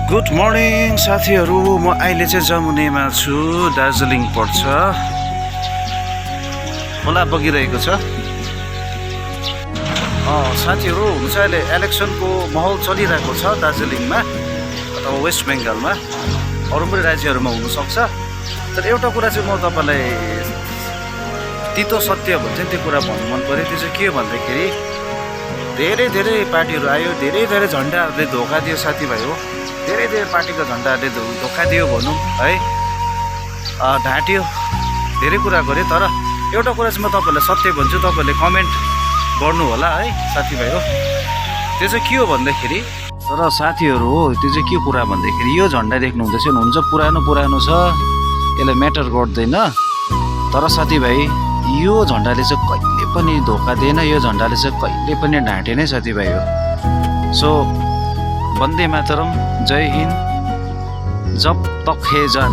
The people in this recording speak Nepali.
गुड मर्निङ साथीहरू, म अहिले चाहिँ जमुनेमा छु। दार्जिलिङ पर्छ, खोला बगिरहेको छ। साथीहरू, हुन चाहिँ अहिले इलेक्सनको माहौल चलिरहेको छ दार्जिलिङमा अथवा वेस्ट बेङ्गालमा, अरू पनि राज्यहरूमा हुनसक्छ। तर एउटा कुरा चाहिँ म तपाईँलाई तितो सत्य भन्छ नि, त्यो कुरा भन्नु मन पऱ्यो। त्यो चाहिँ के भन्दाखेरि धेरै पार्टीहरू आयो, धेरै झन्डाहरूले धोका दियो साथीभाइ हो। धेरै पार्टीको झन्डाहरूले धोका दियो भनौँ है, ढाँट्यो, धेरै कुरा गऱ्यो। तर एउटा कुरा चाहिँ म तपाईँहरूलाई सत्य भन्छु, तपाईँहरूले कमेन्ट गर्नु होला है साथीभाइ हो। त्यो चाहिँ के हो भन्दाखेरि, तर साथीहरू हो, त्यो चाहिँ के कुरा भन्दाखेरि यो झन्डा देख्नुहुँदैछ हुन्छ पुरानो छ, यसलाई म्याटर गर्दैन। तर साथीभाइ यो झन्डाले चाहिँ कहिले पनि धोका दिएन, यो झन्डाले चाहिँ कहिले पनि ढाँटेन साथीभाइ हो। सो वन्दे मातरम, जय हिन्द, जब तक है जान।